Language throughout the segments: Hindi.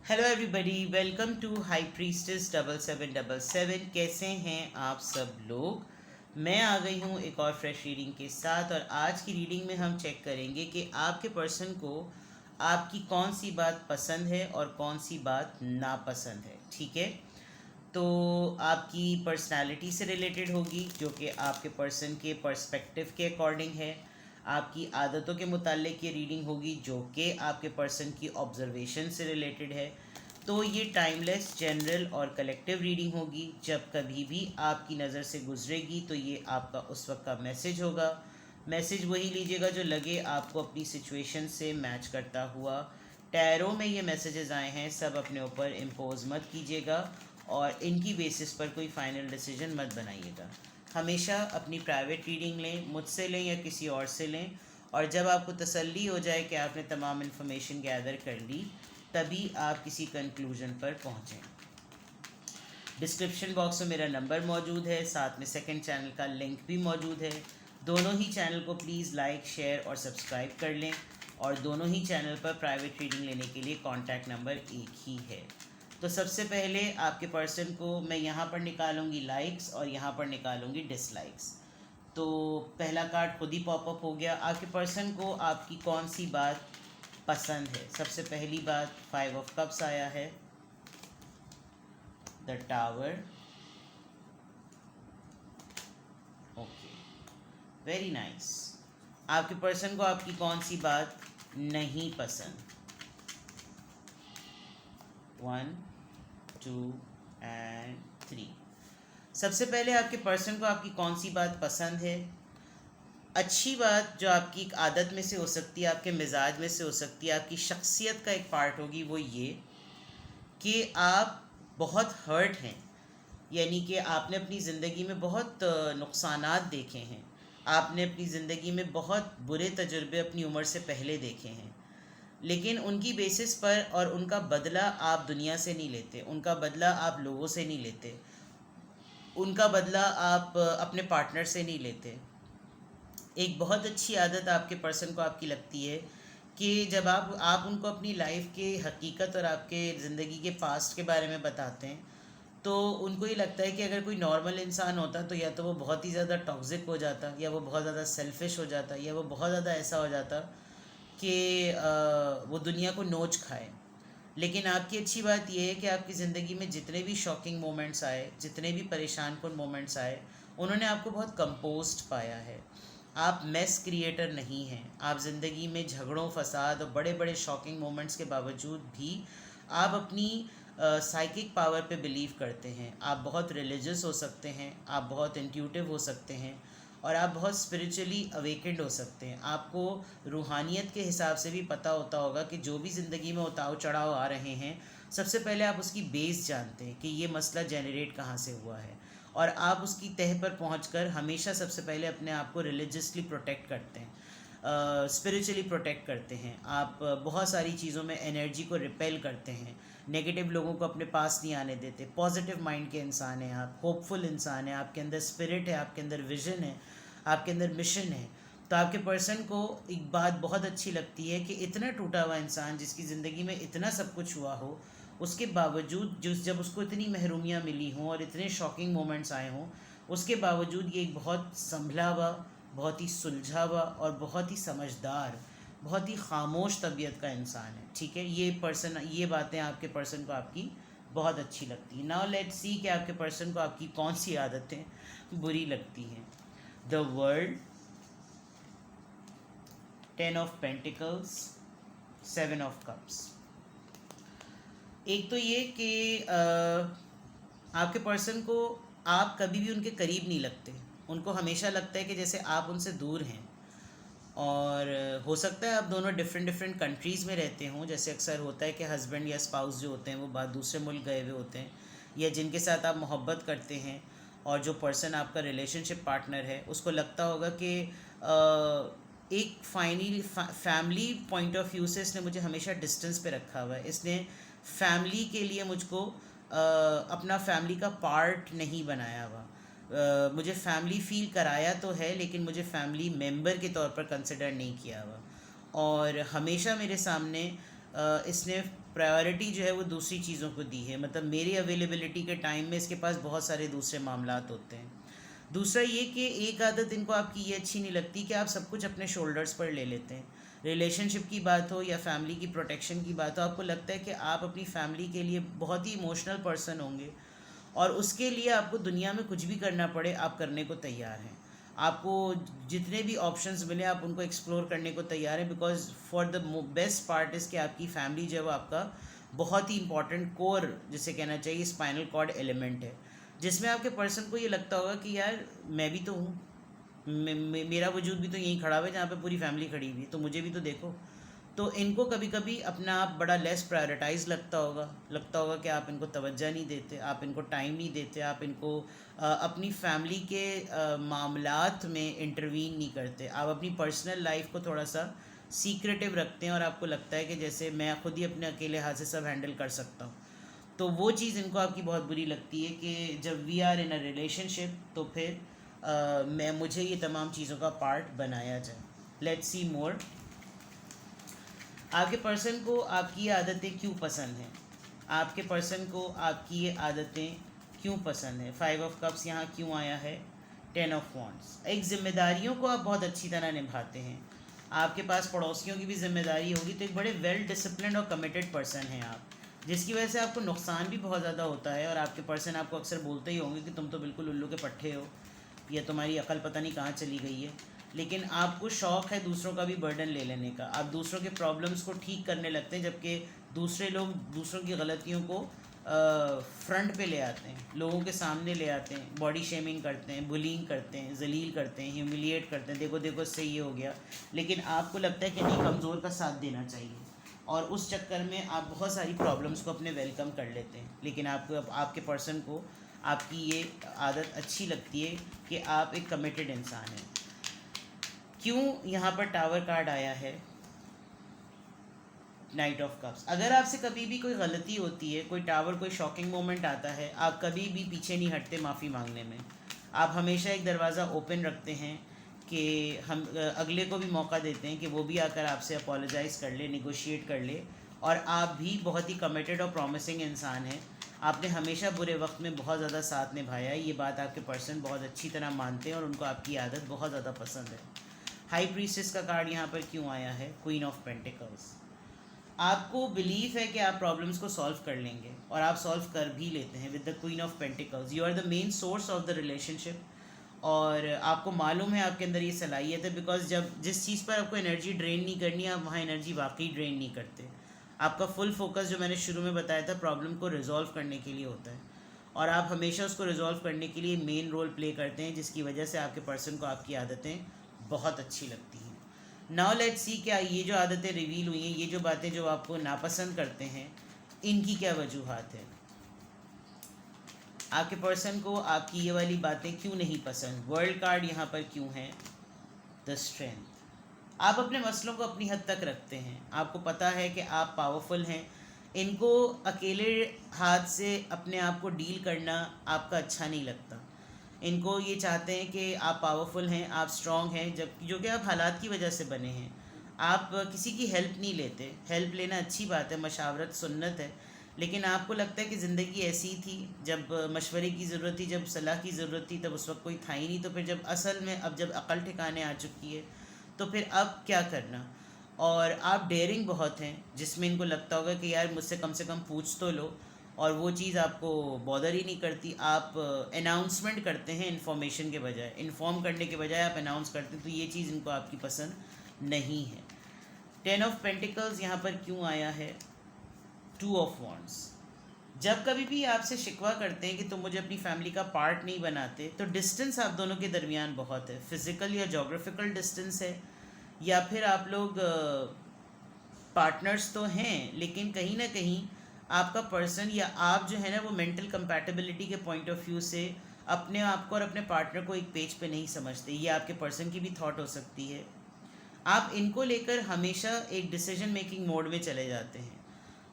Hello everybody, welcome to high priestess 7777। कैसे हैं आप सब लोग। मैं आ गई हूँ एक और फ्रेश रीडिंग के साथ। और आज की रीडिंग में हम चेक करेंगे कि आपके पर्सन को आपकी कौन सी बात पसंद है और कौन सी बात नापसंद है। ठीक है, तो आपकी पर्सनालिटी से रिलेटेड होगी, जो कि आपके पर्सन के पर्सपेक्टिव के अकॉर्डिंग है। आपकी आदतों के मुतालिक ये रीडिंग होगी, जो कि आपके पर्सन की ऑब्जर्वेशन से रिलेटेड है। तो ये टाइमलेस, जनरल और कलेक्टिव रीडिंग होगी। जब कभी भी आपकी नज़र से गुजरेगी तो ये आपका उस वक्त का मैसेज होगा। मैसेज वही लीजिएगा जो लगे आपको अपनी सिचुएशन से मैच करता हुआ। टैरो में ये मैसेजेस आए हैं, सब अपने ऊपर इम्पोज मत कीजिएगा और इनकी बेसिस पर कोई फाइनल डिसीजन मत बनाइएगा। हमेशा अपनी प्राइवेट रीडिंग लें, मुझसे लें या किसी और से लें, और जब आपको तसल्ली हो जाए कि आपने तमाम इन्फॉर्मेशन गैदर कर ली, तभी आप किसी कंक्लूजन पर पहुँचें। डिस्क्रिप्शन बॉक्स में मेरा नंबर मौजूद है, साथ में सेकंड चैनल का लिंक भी मौजूद है। दोनों ही चैनल को प्लीज़ लाइक, शेयर और सब्सक्राइब कर लें। और दोनों ही चैनल पर प्राइवेट रीडिंग लेने के लिए कॉन्टैक्ट नंबर एक ही है। तो सबसे पहले आपके पर्सन को मैं यहाँ पर निकालूंगी लाइक्स और यहाँ पर निकालूंगी डिसलाइक्स। तो पहला कार्ड खुद ही पॉपअप हो गया। आपके पर्सन को आपकी कौन सी बात पसंद है। सबसे पहली बात 5 ऑफ कप्स आया है, the tower. Okay, very nice. आपके पर्सन को आपकी कौन सी बात नहीं पसंद। 1 2 एंड 3। सबसे पहले आपके पर्सन को आपकी कौन सी बात पसंद है। अच्छी बात जो आपकी एक आदत में से हो सकती है, आपके मिजाज में से हो सकती है, आपकी शख्सियत का एक पार्ट होगी, वो ये कि आप बहुत हर्ट हैं। यानी कि आपने अपनी ज़िंदगी में बहुत नुकसानात देखे हैं। आपने अपनी ज़िंदगी में बहुत बुरे तजुर्बे अपनी उम्र से पहले देखे हैं, लेकिन उनकी बेसिस पर और उनका बदला आप दुनिया से नहीं लेते, उनका बदला आप लोगों से नहीं लेते, उनका बदला आप अपने पार्टनर से नहीं लेते। एक बहुत अच्छी आदत आपके पर्सन को आपकी लगती है कि जब आप उनको अपनी लाइफ के हकीकत और आपके ज़िंदगी के पास्ट के बारे में बताते हैं, तो उनको ये लगता है कि अगर कोई नॉर्मल इंसान होता तो या तो वो बहुत ही ज़्यादा टॉक्सिक हो जाता, या वो बहुत ज़्यादा सेल्फिश हो जाता, या वो बहुत ज़्यादा ऐसा हो जाता कि वो दुनिया को नोच खाए। लेकिन आपकी अच्छी बात यह है कि आपकी ज़िंदगी में जितने भी शॉकिंग मोमेंट्स आए, जितने भी परेशान कुन मोमेंट्स आए, उन्होंने आपको बहुत कंपोस्ट पाया है। आप मेस क्रिएटर नहीं हैं। आप ज़िंदगी में झगड़ों, फसाद और बड़े बड़े शॉकिंग मोमेंट्स के बावजूद भी आप अपनी साइकिक पावर पे बिलीव करते हैं। आप बहुत रिलीजियस हो सकते हैं, आप बहुत इंट्यूटिव हो सकते हैं, और आप बहुत स्पिरिचुअली अवेकेंड हो सकते हैं। आपको रूहानियत के हिसाब से भी पता होता होगा कि जो भी ज़िंदगी में उतार चढ़ाव आ रहे हैं, सबसे पहले आप उसकी बेस जानते हैं कि ये मसला जनरेट कहाँ से हुआ है, और आप उसकी तह पर पहुंचकर हमेशा सबसे पहले अपने आप को रिलीजियसली प्रोटेक्ट करते हैं, स्पिरिचुअली प्रोटेक्ट करते हैं। आप बहुत सारी चीज़ों में एनर्जी को रिपेल करते हैं, नेगेटिव लोगों को अपने पास नहीं आने देते। पॉजिटिव माइंड के इंसान हैं आप, होपफुल इंसान हैं, आपके अंदर स्पिरिट है, आपके अंदर विजन है, आपके अंदर मिशन है। तो आपके पर्सन को एक बात बहुत अच्छी लगती है कि इतना टूटा हुआ इंसान जिसकी ज़िंदगी में इतना सब कुछ हुआ हो, उसके बावजूद जब उसको इतनी महरूमियाँ मिली हों और इतने शॉकिंग मोमेंट्स आए हों, उसके बावजूद ये एक बहुत संभला हुआ, बहुत ही सुलझा हुआ और बहुत ही समझदार, बहुत ही खामोश तबीयत का इंसान है। ठीक है, ये बातें आपके पर्सन को आपकी बहुत अच्छी लगती हैं। नाउ लेट्स सी कि आपके पर्सन को आपकी कौन सी आदतें बुरी लगती हैं। The world, 10 of pentacles, 7 of cups. एक तो ये कि आपके पर्सन को आप कभी भी उनके करीब नहीं लगते। उनको हमेशा लगता है कि जैसे आप उनसे दूर हैं। और हो सकता है आप दोनों डिफरेंट डिफरेंट कंट्रीज़ में रहते हों, जैसे अक्सर होता है कि हस्बैंड या स्पाउस जो होते हैं वो बात दूसरे मुल्क गए हुए होते हैं, या जिनके साथ आप मोहब्बत करते हैं और जो पर्सन आपका रिलेशनशिप पार्टनर है, उसको लगता होगा कि एक finally family point of view से इसने मुझे हमेशा डिस्टेंस पे रखा हुआ है। इसने फैमिली के लिए मुझको अपना फैमिली का पार्ट नहीं बनाया हुआ। मुझे फैमिली फ़ील कराया तो है, लेकिन मुझे फैमिली मेंबर के तौर पर कंसिडर नहीं किया हुआ। और हमेशा मेरे सामने इसने प्रायोरिटी जो है वो दूसरी चीज़ों को दी है, मतलब मेरी अवेलेबिलिटी के टाइम में इसके पास बहुत सारे दूसरे मामलात होते हैं। दूसरा ये कि एक आदत इनको आपकी ये अच्छी नहीं लगती कि आप सब कुछ अपने शोल्डर्स पर ले लेते हैं। रिलेशनशिप की बात हो या फैमिली की प्रोटेक्शन की बात हो, आपको लगता है कि आप अपनी फैमिली के लिए बहुत ही इमोशनल पर्सन होंगे और उसके लिए आपको दुनिया में कुछ भी करना पड़े आप करने को तैयार हैं। आपको जितने भी ऑप्शंस मिले आप उनको एक्सप्लोर करने को तैयार हैं, because for the best part is कि आपकी फैमिली जो है आपका बहुत ही इंपॉर्टेंट कोर, जिसे कहना चाहिए स्पाइनल कॉर्ड एलिमेंट है, जिसमें आपके पर्सन को ये लगता होगा कि यार मैं भी तो हूँ, मेरा वजूद भी तो यहीं खड़ा हुआ है जहाँ पे पूरी फैमिली खड़ी हुई है, तो मुझे भी तो देखो। तो इनको कभी कभी अपना आप बड़ा लेस प्रायोरिटाइज लगता होगा कि आप इनको तवज्जो नहीं देते, आप इनको टाइम नहीं देते, आप इनको अपनी फैमिली के मामलात में इंटरवीन नहीं करते, आप अपनी पर्सनल लाइफ को थोड़ा सा सीक्रेटिव रखते हैं और आपको लगता है कि जैसे मैं खुद ही अपने अकेले हाथ से सब हैंडल कर सकता हूँ। तो वो चीज़ इनको आपकी बहुत बुरी लगती है कि जब we are in a relationship तो फिर मुझे ये तमाम चीज़ों का पार्ट बनाया जाए। लेट्स सी मोर। आपके पर्सन को आपकी ये आदतें क्यों पसंद हैं? आपके पर्सन को आपकी ये आदतें क्यों पसंद है? 5 ऑफ कप्स यहाँ क्यों आया है? 10 ऑफ वॉन्ड्स। एक जिम्मेदारियों को आप बहुत अच्छी तरह निभाते हैं, आपके पास पड़ोसियों की भी जिम्मेदारी होगी, तो एक बड़े वेल डिसिप्लिन्ड और कमिटेड पर्सन हैं आप, जिसकी वजह से आपको नुकसान भी बहुत ज़्यादा होता है। और आपके पर्सन आपको अक्सर बोलते ही होंगे कि तुम तो बिल्कुल उल्लू के पट्टे हो, या तुम्हारी अकल पता नहीं कहाँ चली गई है। लेकिन आपको शौक़ है दूसरों का भी बर्डन ले लेने का, आप दूसरों के प्रॉब्लम्स को ठीक करने लगते हैं, जबकि दूसरे लोग दूसरों की गलतियों को फ्रंट पे ले आते हैं, लोगों के सामने ले आते हैं, बॉडी शेमिंग करते हैं, बुलिंग करते हैं, जलील करते हैं, ह्यूमिलिएट करते हैं, देखो देखो इससे ये हो गया। लेकिन आपको लगता है कि नहीं, कमज़ोर का साथ देना चाहिए, और उस चक्कर में आप बहुत सारी प्रॉब्लम्स को अपने वेलकम कर लेते हैं। लेकिन आपको आपके पर्सन को आपकी ये आदत अच्छी लगती है कि आप एक कमिटेड इंसान हैं। क्यों यहाँ पर टावर कार्ड आया है? Night of cups. अगर आपसे कभी भी कोई गलती होती है, कोई टावर, कोई शॉकिंग मोमेंट आता है, आप कभी भी पीछे नहीं हटते माफ़ी मांगने में। आप हमेशा एक दरवाज़ा ओपन रखते हैं कि हम अगले को भी मौका देते हैं कि वो भी आकर आपसे अपोलोजाइज़ कर ले, निगोशिएट कर ले। और आप भी बहुत ही कमिटेड और प्रॉमिसिंग इंसान हैं, आपने हमेशा बुरे वक्त में बहुत ज़्यादा साथ निभाया है। ये बात आपके पर्सन बहुत अच्छी तरह मानते हैं और उनको आपकी आदत बहुत ज़्यादा पसंद है। हाई प्रीस्टेस का कार्ड यहाँ पर क्यों आया है? Queen of pentacles. आपको बिलीव है कि आप प्रॉब्लम्स को सॉल्व कर लेंगे और आप सॉल्व कर भी लेते हैं with the queen of pentacles. You are the main source of the relationship, और आपको मालूम है आपके अंदर ये सलाहियत है, बिकॉज जब जिस चीज़ पर आपको एनर्जी ड्रेन नहीं करनी, आप वहाँ एनर्जी वाकई ड्रेन नहीं करते। आपका फुल फोकस, जो मैंने शुरू में बताया था, प्रॉब्लम को रिजॉल्व करने के लिए होता है, और आप हमेशा उसको रिजॉल्व करने के लिए मेन रोल प्ले करते हैं, जिसकी वजह से आपके पर्सन को आपकी आदतें बहुत अच्छी लगती हैं। नाउ लेट्स सी, क्या ये जो आदतें रिवील हुई हैं, ये जो बातें जो आपको नापसंद करते हैं, इनकी क्या वजूहात है? आपके पर्सन को आपकी ये वाली बातें क्यों नहीं पसंद? वर्ल्ड कार्ड यहाँ पर क्यों है? The strength. आप अपने मसलों को अपनी हद तक रखते हैं, आपको पता है कि आप पावरफुल हैं। इनको अकेले हाथ से अपने आप को डील करना आपका अच्छा नहीं लगता। इनको ये चाहते हैं कि आप पावरफुल हैं, आप स्ट्रॉन्ग हैं, जब जो कि आप हालात की वजह से बने हैं। आप किसी की हेल्प नहीं लेते। हेल्प लेना अच्छी बात है, मशावरत सुन्नत है, लेकिन आपको लगता है कि ज़िंदगी ऐसी थी, जब मशवरे की ज़रूरत थी, जब सलाह की ज़रूरत थी, तब उस वक्त कोई था ही नहीं। तो फिर जब असल में अब जब अकल ठिकाने आ चुकी है, तो फिर अब क्या करना? और आप डेयरिंग बहुत हैं, जिसमें इनको लगता होगा कि यार मुझसे कम से कम पूछ तो लो, और वो चीज़ आपको बॉदर ही नहीं करती। आप अनाउंसमेंट करते हैं इन्फॉर्मेशन के बजाय, इन्फॉर्म करने के बजाय आप अनाउंस करते हैं, तो ये चीज़ इनको आपकी पसंद नहीं है। 10 ऑफ पेंटिकल्स यहाँ पर क्यों आया है? 2 ऑफ वॉन्ड्स। जब कभी भी आपसे शिकवा करते हैं कि तुम मुझे अपनी फैमिली का पार्ट नहीं बनाते, तो डिस्टेंस आप दोनों के दरमियान बहुत है, फिज़िकल या जोग्राफिकल डिस्टेंस है, या फिर आप लोग पार्टनर्स तो हैं, लेकिन कहीं ना कहीं आपका पर्सन या आप जो है ना, वो मेंटल कंपैटिबिलिटी के पॉइंट ऑफ व्यू से अपने आप को और अपने पार्टनर को एक पेज पे नहीं समझते। ये आपके पर्सन की भी थॉट हो सकती है। आप इनको लेकर हमेशा एक डिसीजन मेकिंग मोड में चले जाते हैं,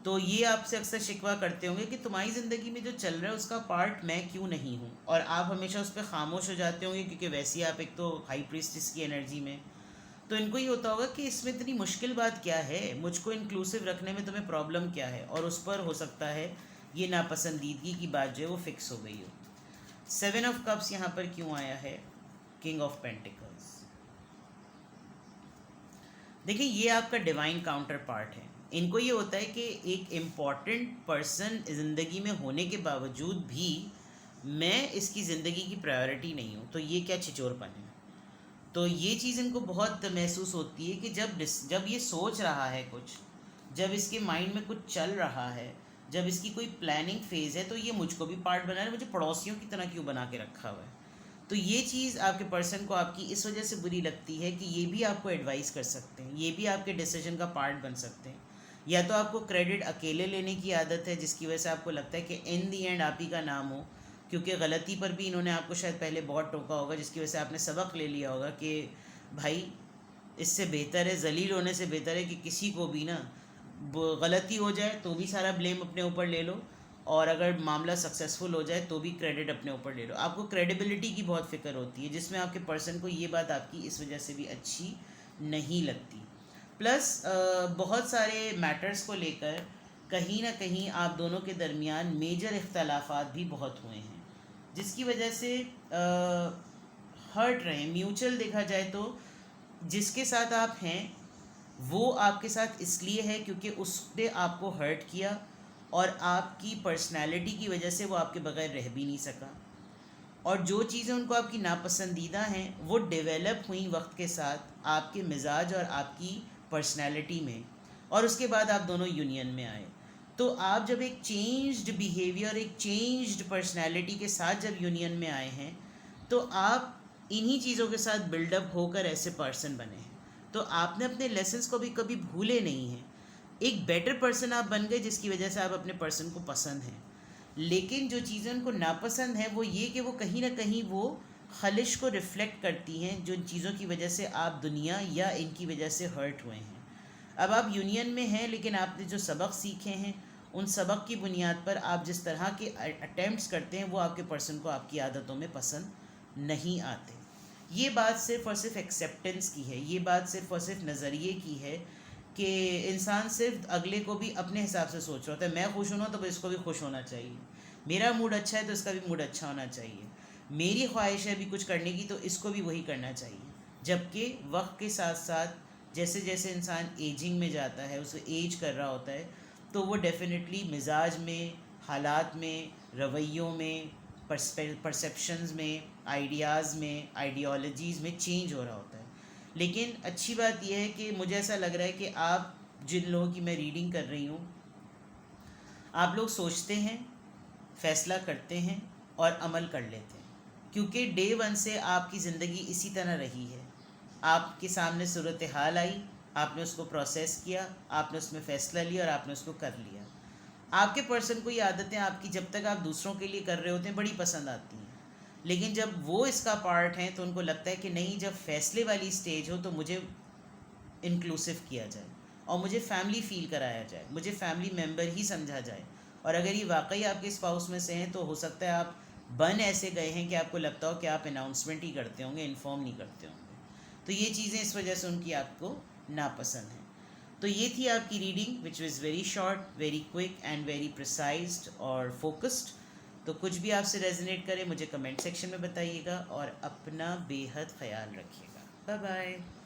तो ये आपसे अक्सर शिकवा करते होंगे कि तुम्हारी ज़िंदगी में जो चल रहा है उसका पार्ट मैं क्यों नहीं हूँ, और आप हमेशा उस पर खामोश हो जाते होंगे, क्योंकि वैसे ही आप एक तो हाई प्रीस्टिस की एनर्जी में, तो इनको ये होता होगा कि इसमें इतनी मुश्किल बात क्या है, मुझको इंक्लूसिव रखने में तुम्हें प्रॉब्लम क्या है, और उस पर हो सकता है ये नापसंदीदगी की बात जो है वो फिक्स हो गई हो। 7 ऑफ कप्स यहाँ पर क्यों आया है? King of pentacles. देखिए ये आपका डिवाइन काउंटर पार्ट है। इनको ये होता है कि एक इम्पॉर्टेंट पर्सन ज़िंदगी में होने के बावजूद भी मैं इसकी ज़िंदगी की प्रायोरिटी नहीं हूँ, तो ये क्या छिचोरपन है। तो ये चीज़ इनको बहुत महसूस होती है कि जब ये सोच रहा है कुछ, जब इसके माइंड में कुछ चल रहा है, जब इसकी कोई प्लानिंग फेज़ है, तो ये मुझको भी पार्ट बना रहा है, मुझे पड़ोसियों की तरह क्यों बना के रखा हुआ है। तो ये चीज़ आपके पर्सन को आपकी इस वजह से बुरी लगती है कि ये भी आपको एडवाइस कर सकते हैं, ये भी आपके डिसीजन का पार्ट बन सकते हैं। या तो आपको क्रेडिट अकेले लेने की आदत है, जिसकी वजह से आपको लगता है कि इन दी एंड आप ही का नाम हो, क्योंकि गलती पर भी इन्होंने आपको शायद पहले बहुत टोका होगा, जिसकी वजह से आपने सबक ले लिया होगा कि भाई इससे बेहतर है, जलील होने से बेहतर है कि किसी को भी ना गलती हो जाए तो भी सारा ब्लेम अपने ऊपर ले लो, और अगर मामला सक्सेसफुल हो जाए तो भी क्रेडिट अपने ऊपर ले लो। आपको क्रेडिबिलिटी की बहुत फ़िक्र होती है, जिसमें आपके पर्सन को ये बात आपकी इस वजह से भी अच्छी नहीं लगती। प्लस बहुत सारे मैटर्स को लेकर कहीं ना कहीं आप दोनों के दरमियान मेजर इख्तलाफात भी बहुत हुए हैं, जिसकी वजह से हर्ट रहे। म्यूचुअल देखा जाए तो जिसके साथ आप हैं वो आपके साथ इसलिए है क्योंकि उसने आपको हर्ट किया, और आपकी पर्सनैलिटी की वजह से वो आपके बगैर रह भी नहीं सका। और जो चीज़ें उनको आपकी नापसंदीदा हैं वो डेवलप हुई वक्त के साथ आपके मिजाज और आपकी पर्सनैलिटी में, और उसके बाद आप दोनों यूनियन में आए। तो आप जब एक चेंज्ड बिहेवियर, एक चेंज्ड पर्सनैलिटी के साथ जब यूनियन में आए हैं, तो आप इन्हीं चीज़ों के साथ बिल्डअप होकर ऐसे पर्सन बने हैं। तो आपने अपने लेसन्स को भी कभी भूले नहीं हैं। एक बेटर पर्सन आप बन गए, जिसकी वजह से आप अपने पर्सन को पसंद हैं। लेकिन जो चीज़ें उनको नापसंद है वो ये कि वो कहीं ना कहीं वो खलिश को रिफ़्लेक्ट करती हैं, जो चीज़ों की वजह से आप दुनिया या इनकी वजह से हर्ट हुए हैं। अब आप यूनियन में हैं, लेकिन आपने जो सबक सीखे हैं उन सबक की बुनियाद पर आप जिस तरह के अटैम्प्ट्स करते हैं वो आपके पर्सन को आपकी आदतों में पसंद नहीं आते। ये बात सिर्फ़ और सिर्फ एक्सेप्टेंस की है, ये बात सिर्फ़ और सिर्फ नज़रिए की है कि इंसान सिर्फ अगले को भी अपने हिसाब से सोच रहा होता है। मैं खुश हूँ तो इसको भी खुश होना चाहिए, मेरा मूड अच्छा है तो इसका भी मूड अच्छा होना चाहिए, मेरी ख्वाहिश है भी कुछ करने की तो इसको भी वही करना चाहिए। जबकि वक्त के साथ साथ जैसे जैसे इंसान एजिंग में जाता है, उसे एज कर रहा होता है, तो वो डेफिनेटली मिजाज में, हालात में, रवैयों में, परसेप्शंस में, आइडियाज़ में, आइडियोलॉजीज़ में चेंज हो रहा होता है। लेकिन अच्छी बात यह है कि मुझे ऐसा लग रहा है कि आप जिन लोगों की मैं रीडिंग कर रही हूँ, आप लोग सोचते हैं, फ़ैसला करते हैं और अमल कर लेते हैं, क्योंकि डे वन से आपकी ज़िंदगी इसी तरह रही है। आपके सामने सूरत हाल आई, आपने उसको प्रोसेस किया, आपने उसमें फ़ैसला लिया और आपने उसको कर लिया। आपके पर्सन को ये आदतें आपकी जब तक आप दूसरों के लिए कर रहे होते हैं बड़ी पसंद आती हैं, लेकिन जब वो इसका पार्ट हैं तो उनको लगता है कि नहीं, जब फैसले वाली स्टेज हो तो मुझे इंक्लूसिव किया जाए और मुझे फैमिली फ़ील कराया जाए, मुझे फैमिली मेम्बर ही समझा जाए। और अगर ये वाकई आपके स्पाउस में से हैं तो हो सकता है आप बन ऐसे गए हैं कि आपको लगता हो कि आप अनाउंसमेंट ही करते होंगे, इन्फॉर्म नहीं करते होंगे। तो ये चीज़ें इस वजह से उनकी आपको नापसंद हैं। तो ये थी आपकी reading which was very short, very quick and very precised और फोकस्ड। तो कुछ भी आपसे रेजोनेट करे मुझे कमेंट सेक्शन में बताइएगा और अपना बेहद ख्याल रखिएगा। Bye bye.